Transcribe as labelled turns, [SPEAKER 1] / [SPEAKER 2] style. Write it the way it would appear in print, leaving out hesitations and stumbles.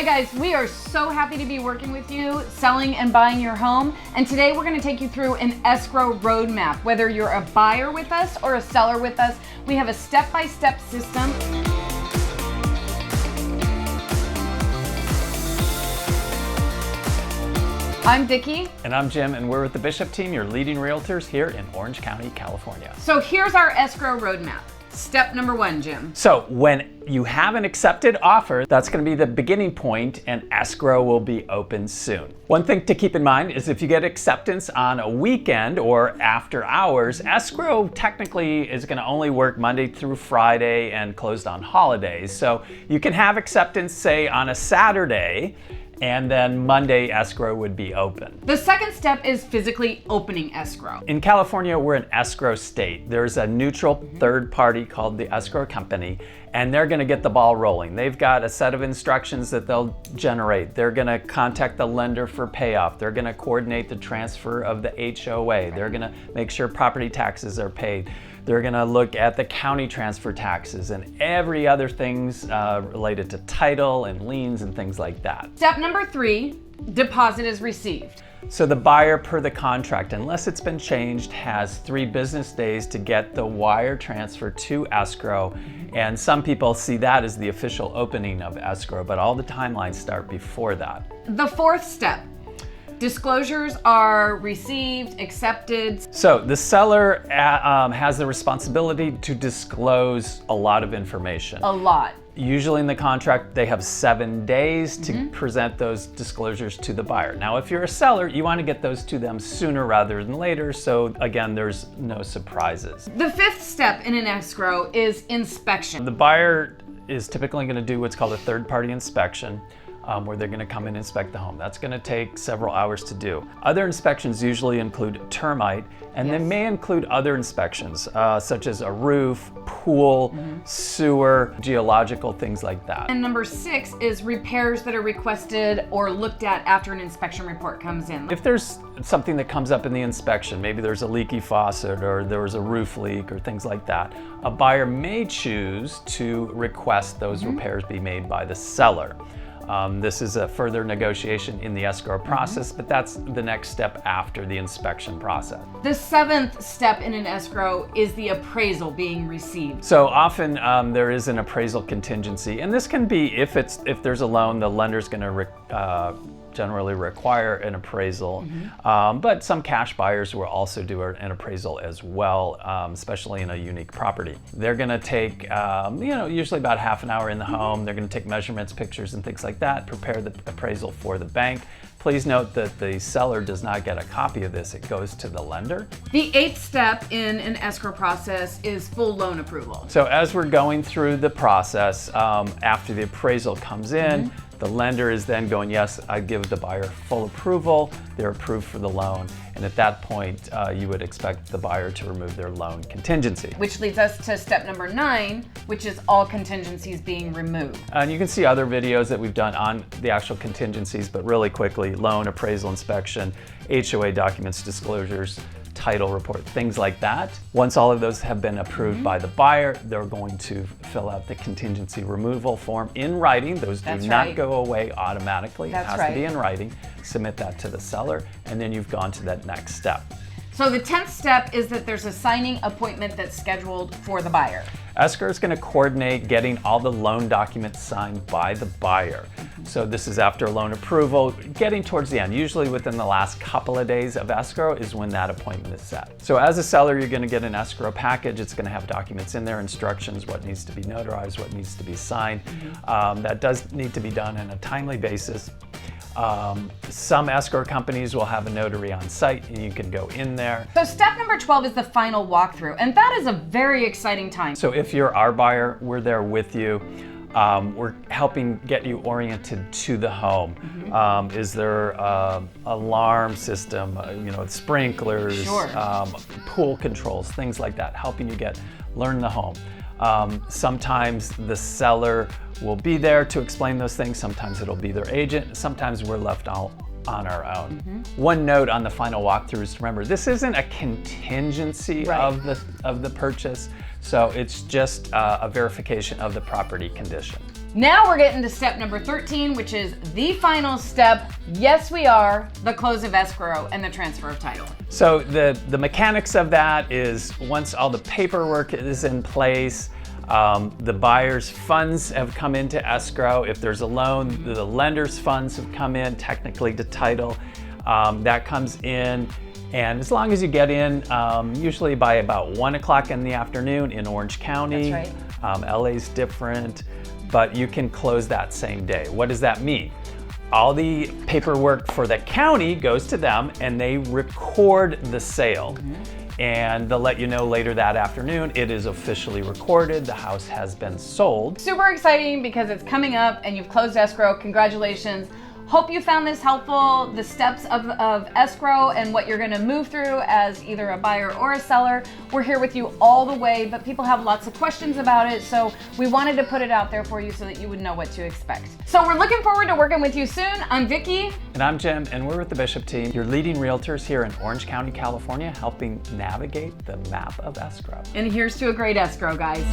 [SPEAKER 1] Hi guys, we are so happy to be working with you, selling and buying your home. And today we're gonna take you through an escrow roadmap. Whether you're a buyer with us or a seller with us, we have a step-by-step system. I'm Vickie.
[SPEAKER 2] And I'm Jim, and we're with the Bishop team, your leading realtors here in Orange County, California.
[SPEAKER 1] So here's our escrow roadmap. Step number one, Jim.
[SPEAKER 2] So when you have an accepted offer, that's going to be the beginning point, and escrow will be open soon. One thing to keep in mind is if you get acceptance on a weekend or after hours, escrow technically is going to only work Monday through Friday and closed on holidays. So you can have acceptance, say, on a Saturday, and then Monday escrow would be open.
[SPEAKER 1] The second step is physically opening escrow.
[SPEAKER 2] In California, we're an escrow state. There's a neutral third party called the escrow company, and they're gonna get the ball rolling. They've got a set of instructions that they'll generate. They're gonna contact the lender for payoff. They're gonna coordinate the transfer of the HOA. They're gonna make sure property taxes are paid. They're gonna look at the county transfer taxes and every other things related to title and liens and things like that.
[SPEAKER 1] Step number three, deposit is received.
[SPEAKER 2] So the buyer, per the contract, unless it's been changed, has 3 business days to get the wire transfer to escrow. And some people see that as the official opening of escrow, but all the timelines start before that.
[SPEAKER 1] The fourth step, disclosures are received, accepted.
[SPEAKER 2] So the seller has the responsibility to disclose a lot of information.
[SPEAKER 1] A lot.
[SPEAKER 2] Usually in the contract, they have 7 days to present those disclosures to the buyer. Now, if you're a seller, you want to get those to them sooner rather than later. So again, there's no surprises.
[SPEAKER 1] The fifth step in an escrow is inspection.
[SPEAKER 2] The buyer is typically going to do what's called a third-party inspection, where they're going to come and inspect the home. That's going to take several hours to do. Other inspections usually include termite, and they may include other inspections, such as a roof, pool, sewer, geological, things like that.
[SPEAKER 1] And number 6 is repairs that are requested or looked at after an inspection report comes in.
[SPEAKER 2] If there's something that comes up in the inspection, maybe there's a leaky faucet or there was a roof leak or things like that, a buyer may choose to request those repairs be made by the seller. This is a further negotiation in the escrow process, but that's the next step after the inspection process.
[SPEAKER 1] The 7th step in an escrow is the appraisal being received.
[SPEAKER 2] So often there is an appraisal contingency, and this can be if there's a loan, the lender's going to generally require an appraisal, but some cash buyers will also do an appraisal as well, especially in a unique property. They're going to take, usually about half an hour in the home. They're going to take measurements, pictures, and things like that, prepare the appraisal for the bank. Please note that the seller does not get a copy of this. It goes to the lender.
[SPEAKER 1] The 8th step in an escrow process is full loan approval.
[SPEAKER 2] So as we're going through the process, after the appraisal comes in, the lender is then going, yes, I give the buyer full approval. They're approved for the loan. And at that point, you would expect the buyer to remove their loan contingency.
[SPEAKER 1] Which leads us to step number 9, which is all contingencies being removed.
[SPEAKER 2] And you can see other videos that we've done on the actual contingencies, but really quickly, loan, appraisal, inspection, HOA documents, disclosures, title report, things like that. Once all of those have been approved by the buyer, they're going to fill out the contingency removal form in writing. Those do not go away automatically. It has to be in writing. Submit that to the seller, and then you've gone to that next step.
[SPEAKER 1] So the 10th step is that there's a signing appointment that's scheduled for the buyer.
[SPEAKER 2] Escrow is going to coordinate getting all the loan documents signed by the buyer. So this is after loan approval, getting towards the end. Usually within the last couple of days of escrow is when that appointment is set. So as a seller, you're going to get an escrow package. It's going to have documents in there, instructions, what needs to be notarized, what needs to be signed. That does need to be done on a timely basis. Some escrow companies will have a notary on site and you can go in there.
[SPEAKER 1] So step number 12 is the final walkthrough, and that is a very exciting time.
[SPEAKER 2] So if you're our buyer, we're there with you. We're helping get you oriented to the home. Is there alarm system, sprinklers, pool controls, things like that, helping you learn the home. Sometimes the seller will be there to explain those things. Sometimes it'll be their agent. Sometimes we're left on our own. One note on the final walkthrough is to remember, this isn't a contingency of the purchase. So it's just a verification of the property condition.
[SPEAKER 1] Now we're getting to step number 13, which is the final step. Yes, we are, the close of escrow and the transfer of title.
[SPEAKER 2] So the mechanics of that is once all the paperwork is in place, the buyer's funds have come into escrow. If there's a loan, the lender's funds have come in technically to title. That comes in, and as long as you get in, usually by about 1 o'clock in the afternoon in Orange County.
[SPEAKER 1] That's right.
[SPEAKER 2] LA's different, but you can close that same day. What does that mean? All the paperwork for the county goes to them and they record the sale. And they'll let you know later that afternoon it is officially recorded, the house has been sold.
[SPEAKER 1] Super exciting because it's coming up and you've closed escrow. Congratulations. Hope you found this helpful, the steps of escrow and what you're gonna move through as either a buyer or a seller. We're here with you all the way, but people have lots of questions about it, so we wanted to put it out there for you so that you would know what to expect. So we're looking forward to working with you soon. I'm Vicki.
[SPEAKER 2] And I'm Jim, and we're with the Bishop team, your leading realtors here in Orange County, California, helping navigate the map of escrow.
[SPEAKER 1] And here's to a great escrow, guys.